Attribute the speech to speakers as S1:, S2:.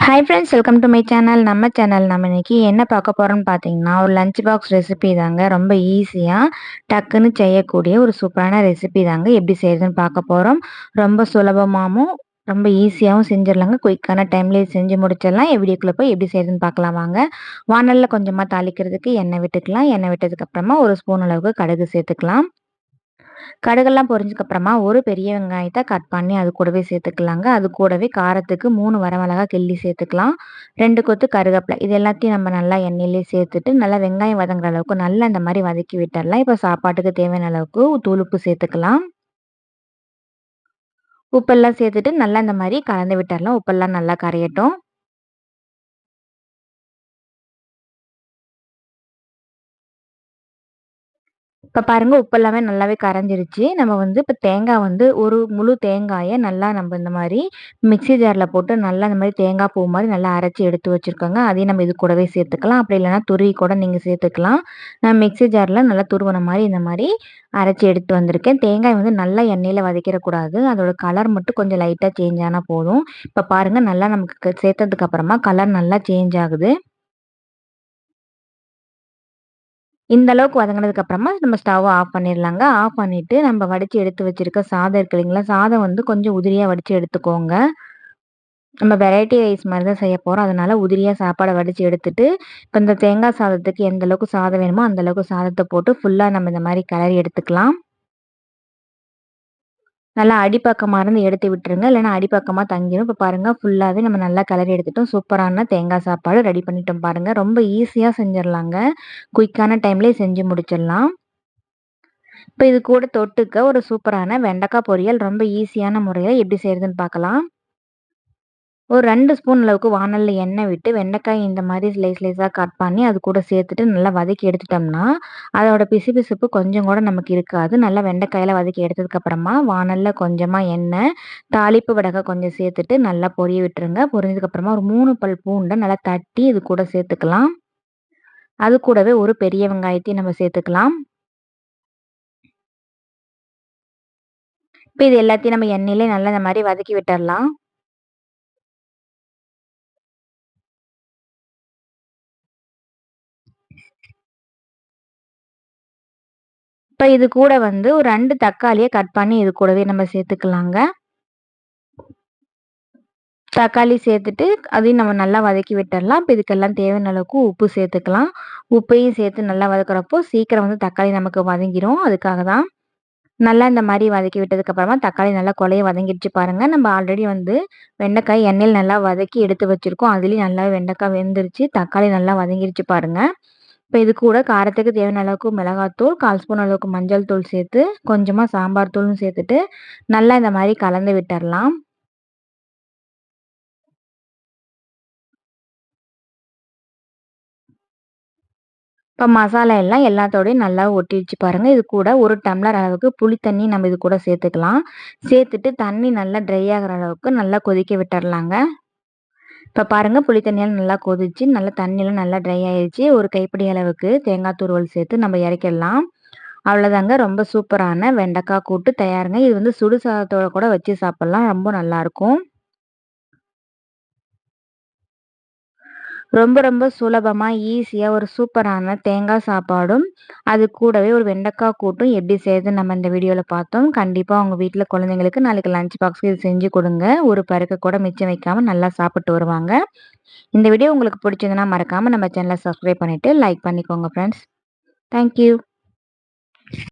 S1: Hi friends, welcome to my channel. நம்ம இன்னைக்கு என்ன பார்க்க போகிறோம்னு பார்த்தீங்கன்னா, ஒரு லஞ்ச் பாக்ஸ் ரெசிபி தாங்க. ரொம்ப ஈஸியாக டக்குன்னு செய்யக்கூடிய ஒரு சூப்பரான ரெசிபி தாங்க. எப்படி செய்கிறதுன்னு பார்க்க போகிறோம். ரொம்ப சுலபமாகவும் ரொம்ப ஈஸியாகவும் செஞ்சிடலாங்க. குயிக்கான டைம்லேயே செஞ்சு முடிச்சிடலாம். வீடியோக்குள்ளே போய் எப்படி செய்கிறதுன்னு பார்க்கலாம் வாங்க. வானலில் கொஞ்சமாக தாளிக்கிறதுக்கு எண்ணெய் விட்டுக்கலாம். எண்ணெய் விட்டதுக்கப்புறமா ஒரு ஸ்பூன் அளவுக்கு கடுகு சேர்த்துக்கலாம். கடுகெல்லாம் பொரிஞ்சதுக்கப்புறமா ஒரு பெரிய வெங்காயத்தை கட் பண்ணி அது கூடவே சேர்த்துக்கலாங்க. அது கூடவே காரத்துக்கு 3 வரமிளகாய் கிள்ளி சேர்த்துக்கலாம். 2 கொத்து கருவேப்பிலை. இது எல்லாத்தையும் நம்ம நல்லா எண்ணெயிலேயே சேர்த்துட்டு நல்லா வெங்காயம் வதங்குற அளவுக்கு நல்லா இந்த மாதிரி வதக்கி விட்டுறலாம். இப்போ சாப்பாட்டுக்கு தேவையான அளவுக்கு தூள் உப்பு சேர்த்துக்கலாம். உப்பெல்லாம் சேர்த்துட்டு நல்லா இந்த மாதிரி கலந்து விட்டுறலாம். உப்பெல்லாம் நல்லா கரையட்டும். இப்போ பாருங்க, உப்பு எல்லாமே நல்லாவே கரைஞ்சிருச்சு. நம்ம இப்போ தேங்காய் ஒரு முழு தேங்காயை நல்லா நம்ம இந்த மாதிரி மிக்ஸி ஜாரில் போட்டு நல்லா இந்த மாதிரி தேங்காய் பூ மாதிரி நல்லா அரைச்சி எடுத்து வச்சுருக்கோங்க. அதையும் நம்ம இது கூடவே சேர்த்துக்கலாம். அப்படி இல்லைன்னா துருவி கூட நீங்கள் சேர்த்துக்கலாம். நான் மிக்ஸி ஜாரில் நல்லா துருவன மாதிரி இந்த மாதிரி அரைச்சி எடுத்து வந்திருக்கேன். தேங்காய் நல்லா எண்ணெயில் வதக்கிடக்கூடாது. அதோட கலர் மட்டும் கொஞ்சம் லைட்டாக சேஞ்ச் ஆனால் போதும். இப்போ பாருங்கள், நல்லா நமக்கு சேர்த்ததுக்கு அப்புறமா கலர் நல்லா சேஞ்ச் ஆகுது. இந்த அளவுக்கு வதங்கினதுக்கு அப்புறமா நம்ம ஸ்டவ் ஆஃப் பண்ணிடலாங்க. ஆஃப் பண்ணிட்டு நம்ம வடிச்சு எடுத்து வச்சிருக்க சாதம் இருக்கு இல்லைங்களா? சாதம் கொஞ்சம் உதிரியா வடிச்சு எடுத்துக்கோங்க. நம்ம வெரைட்டி ரைஸ் மாதிரி தான் செய்ய போறோம். அதனால உதிரியா சாப்பாட வடிச்சு எடுத்துட்டு, இப்ப இந்த தேங்காய் சாதத்துக்கு எந்த அளவுக்கு சாதம் வேணுமோ அந்த அளவுக்கு சாதத்த போட்டு ஃபுல்லா நம்ம இந்த மாரி கிளறி எடுத்துக்கலாம். நல்லா அடிப்பக்கமா இருந்து எடுத்து விட்டுருங்க. இல்லைன்னா அடிப்பக்கமா தங்கிரும். இப்ப பாருங்க, ஃபுல்லாவே நம்ம நல்லா கிளறி எடுத்துட்டோம். சூப்பரான தேங்காய் சாப்பாடு ரெடி பண்ணிட்டோம் பாருங்க. ரொம்ப ஈஸியா செஞ்சிடலாங்க. குயிக்கான டைம்லயே செஞ்சு முடிச்சிடலாம். இப்ப இது கூட தொட்டுக்க ஒரு சூப்பரான வெண்டைக்காய் பொரியல் ரொம்ப ஈஸியான முறையில எப்படி செய்றதுன்னு பார்க்கலாம். ஒரு 2 ஸ்பூன் அளவுக்கு வாணல்ல எண்ணெய் விட்டு வெண்டைக்காய் இந்த மாதிரி ஸ்லைஸா கட் பண்ணி அது கூட சேர்த்துட்டு நல்லா வதக்கி எடுத்துட்டோம்னா, அதோட பிசுபிசுப்பு கொஞ்சம் கூட நமக்கு இருக்காது. நல்லா வெண்டைக்காயெல்லாம் வதக்கி எடுத்ததுக்கு அப்புறமா வாணல்ல கொஞ்சமா எண்ணெய், தாளிப்பு வடகம் கொஞ்சம் சேர்த்துட்டு நல்லா பொரிய விட்டுருங்க. பொரிஞ்சதுக்கு அப்புறமா ஒரு 3 பல் பூண்ட நல்லா தட்டி இது கூட சேர்த்துக்கலாம். அது கூடவே ஒரு பெரிய வெங்காயத்தையும் நம்ம சேர்த்துக்கலாம். இப்ப இது எல்லாத்தையும் நம்ம எண்ணெயிலே நல்லா இந்த மாதிரி வதக்கி விட்டுறலாம். இப்ப இது கூட ஒரு 2 தக்காளிய கட் பண்ணி இது கூடவே நம்ம சேர்த்துக்கலாங்க. தக்காளி சேர்த்துட்டு அதையும் நம்ம நல்லா வதக்கி விட்டுறலாம். இப்ப இதுக்கெல்லாம் தேவையான அளவுக்கு உப்பு சேர்த்துக்கலாம். உப்பையும் சேர்த்து நல்லா வதக்குறப்போ சீக்கிரம் தக்காளி நமக்கு வதங்கிரும். அதுக்காக தான். நல்லா இந்த மாரி வதக்கி விட்டதுக்கு அப்புறமா தக்காளி நல்லா கொழைய வதங்கிடுச்சு பாருங்க. நம்ம ஆல்ரெடி வெண்டைக்காய் எண்ணெயில நல்லா வதக்கி எடுத்து வச்சிருக்கோம். அதுலயும் நல்லா வெண்டைக்காய் வெந்துருச்சு. தக்காளி நல்லா வதங்கிருச்சு பாருங்க. இப்ப இது கூட காரத்துக்கு தேவையான அளவுக்கு மிளகாத்தூள், 1/4 ஸ்பூன் அளவுக்கு மஞ்சள் தூள் சேர்த்து, கொஞ்சமா சாம்பார் தூளும் சேர்த்துட்டு, நல்லா இந்த மாரி கலந்து விட்டுறலாம். இப்ப மசாலா எல்லாம் எல்லாத்தோடையும் நல்லா ஒட்டிடுச்சு பாருங்க. இது கூட 1 டம்ளர் அளவுக்கு புளி தண்ணி நம்ம இது கூட சேர்த்துக்கலாம். சேர்த்துட்டு தண்ணி நல்லா ட்ரை ஆகுற அளவுக்கு நல்லா கொதிக்க விட்டுறலாங்க. இப்ப பாருங்க, புளி தண்ணியெல்லாம் நல்லா கொதிச்சு, நல்லா தண்ணியெல்லாம் நல்லா ட்ரை ஆயிருச்சு. ஒரு கைப்பிடி அளவுக்கு தேங்காய் துருவல் சேர்த்து நம்ம இறக்கிடலாம். அவ்வளோதாங்க. ரொம்ப சூப்பரான வெண்டைக்காய் கூட்டு தயாருங்க. இது சுடு சாதத்தோட கூட வச்சு சாப்பிடலாம். ரொம்ப நல்லாருக்கும். ரொம்ப ரொம்ப சுலபமா, ஈஸியா ஒரு சூப்பரான தேங்காய் சாப்பாடும், அது கூடவே ஒரு வெண்டைக்காய் கூட்டும் எப்படி செய்றதுன்னு நம்ம இந்த வீடியோல பார்த்தோம். கண்டிப்பா உங்க வீட்ல குழந்தைங்களுக்கு நாளைக்கு லஞ்ச் பாக்ஸ்க்கு இது செஞ்சு கொடுங்க. ஒரு பருக்க கூட மிச்சம் வைக்காம நல்லா சாப்பிட்டு வருவாங்க. இந்த வீடியோ உங்களுக்கு பிடிச்சிருந்ததுன்னா மறக்காம நம்ம சேனலை சப்ஸ்கிரைப் பண்ணிட்டு லைக் பண்ணிக்கோங்க ஃப்ரெண்ட்ஸ். Thank you.